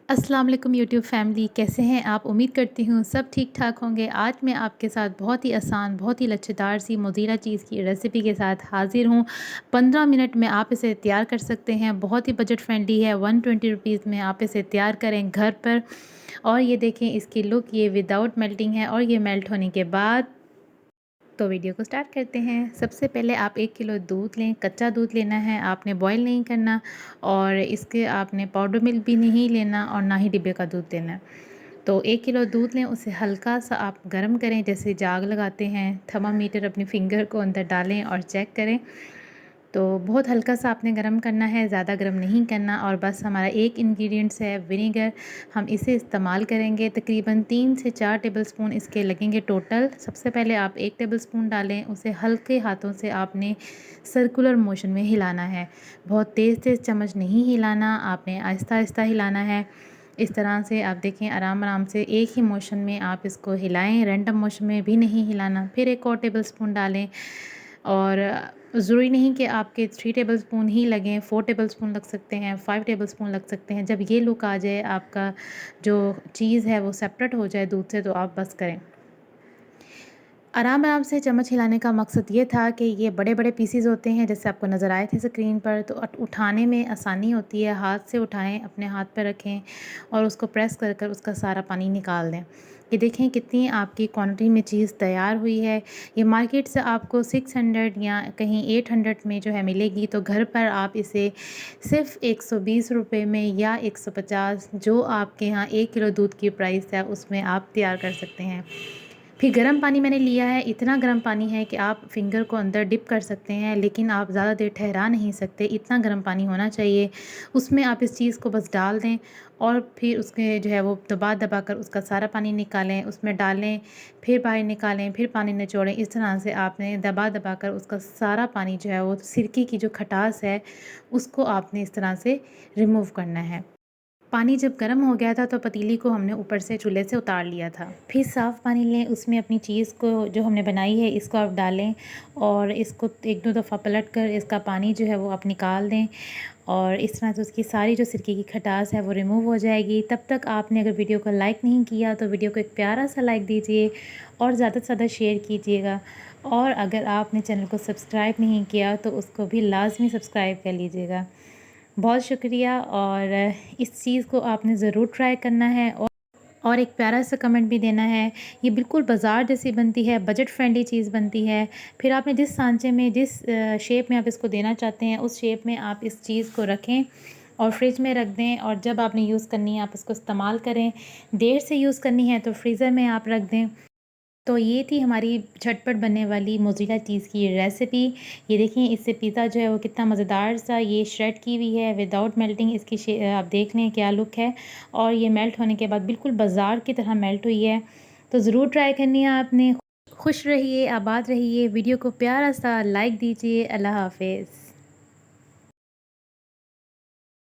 अस्सलाम वालेकुम YouTube family, कैसे हैं आप? उम्मीद करती हूँ सब ठीक ठाक होंगे। आज मैं आपके साथ बहुत ही आसान, बहुत ही लच्छेदार सी मोज़रेला चीज़ की रेसिपी के साथ हाज़िर हूँ। 15 मिनट में आप इसे तैयार कर सकते हैं। बहुत ही बजट फ्रेंडली है। 120 रुपीज़ में आप इसे तैयार करें घर पर। और ये देखें इसकी लुक, ये विदाउट मेल्टिंग है और ये मेल्ट होने के बाद तो वीडियो को स्टार्ट करते हैं। सबसे पहले आप 1 किलो दूध लें। कच्चा दूध लेना है, आपने बॉयल नहीं करना और इसके आपने पाउडर मिल्क भी नहीं लेना और ना ही डिब्बे का दूध लेना है। तो 1 किलो दूध लें, उसे हल्का सा आप गर्म करें, जैसे जाग लगाते हैं। थर्मामीटर अपनी फिंगर को अंदर डालें और चेक करें। तो बहुत हल्का सा आपने गरम करना है, ज़्यादा गरम नहीं करना। और बस हमारा एक इंग्रेडिएंट्स है विनेगर, हम इसे इस्तेमाल करेंगे। तकरीबन 3 से 4 टेबलस्पून इसके लगेंगे टोटल। सबसे पहले आप 1 टेबलस्पून डालें, उसे हल्के हाथों से आपने सर्कुलर मोशन में हिलाना है। बहुत तेज़ तेज़ चम्मच नहीं हिलाना, आपने आहिस्ता आहिस्ता हिलाना है। इस तरह से आप देखें आराम आराम से एक ही मोशन में आप इसको हिलाएं, रैंडम मोशन में भी नहीं हिलाना। फिर एक और टेबलस्पून डालें और ज़रूरी नहीं कि आपके 3 टेबलस्पून ही लगें, 4 टेबलस्पून लग सकते हैं, 5 टेबलस्पून लग सकते हैं। जब ये लुक आ जाए, आपका जो चीज़ है वो सेपरेट हो जाए दूध से, तो आप बस करें। आराम-आराम से चम्मच हिलाने का मकसद ये था कि ये बड़े-बड़े पीसेज़ होते हैं, जैसे आपको नज़र आए थे स्क्रीन पर, तो उठाने में आसानी होती है। हाथ से उठाएँ, अपने हाथ पर रखें और उसको प्रेस कर कर उसका सारा पानी निकाल दें। ये देखें कितनी आपकी क्वांटिटी में चीज़ तैयार हुई है। ये मार्केट से आपको 600 या कहीं 800 में जो है मिलेगी, तो घर पर आप इसे सिर्फ़ 120 रुपए में या 150, जो आपके यहाँ 1 किलो दूध की प्राइस है, उसमें आप तैयार कर सकते हैं। फिर गर्म पानी मैंने लिया है, इतना गर्म पानी है कि आप फिंगर को अंदर डिप कर सकते हैं, लेकिन आप ज़्यादा देर ठहरा नहीं सकते, इतना गर्म पानी होना चाहिए। उसमें आप इस चीज़ को बस डाल दें और फिर उसके जो है वो दबा दबा कर उसका सारा पानी निकालें, उसमें डालें, फिर बाहर निकालें, फिर पानी निचोड़ें। इस तरह से आपने दबा दबा कर उसका सारा पानी जो है वो सिरके की जो खटास है, उसको आपने इस तरह से रिमूव करना है। पानी जब गर्म हो गया था, तो पतीली को हमने ऊपर से चूल्हे से उतार लिया था। फिर साफ़ पानी लें, उसमें अपनी चीज़ को जो हमने बनाई है इसको आप डालें और इसको 1-2 दफ़ा पलट कर इसका पानी जो है वो आप निकाल दें और इस तरह से उसकी सारी जो सिरके की खटास है वो रिमूव हो जाएगी। तब तक आपने अगर वीडियो को लाइक नहीं किया, तो वीडियो को एक प्यारा सा लाइक दीजिए और ज़्यादा से ज़्यादा शेयर कीजिएगा। और अगर आपने चैनल को सब्सक्राइब नहीं किया, तो उसको भी लाज़मी सब्सक्राइब कर लीजिएगा। बहुत शुक्रिया। और इस चीज़ को आपने ज़रूर ट्राई करना है और एक प्यारा सा कमेंट भी देना है। ये बिल्कुल बाज़ार जैसी बनती है, बजट फ्रेंडली चीज़ बनती है। फिर आपने जिस सांचे में, जिस शेप में आप इसको देना चाहते हैं, उस शेप में आप इस चीज़ को रखें और फ्रिज में रख दें। और जब आपने यूज़ करनी है, आप इसको इस्तेमाल करें। देर से यूज़ करनी है तो फ्रीज़र में आप रख दें। तो ये थी हमारी झटपट बनने वाली मोज़रेला चीज़ की रेसिपी। ये देखिए इससे पिज़्ज़ा जो है वो कितना मज़ेदार सा ये श्रेड की हुई है विदाउट मेल्टिंग। इसकी आप देख लें क्या लुक है और ये मेल्ट होने के बाद बिल्कुल बाज़ार की तरह मेल्ट हुई है। तो ज़रूर ट्राई करनी है आपने। खुश रहिए, आबाद रहिए। वीडियो को प्यारा सा लाइक दीजिए। अल्लाह हाफ़िज़।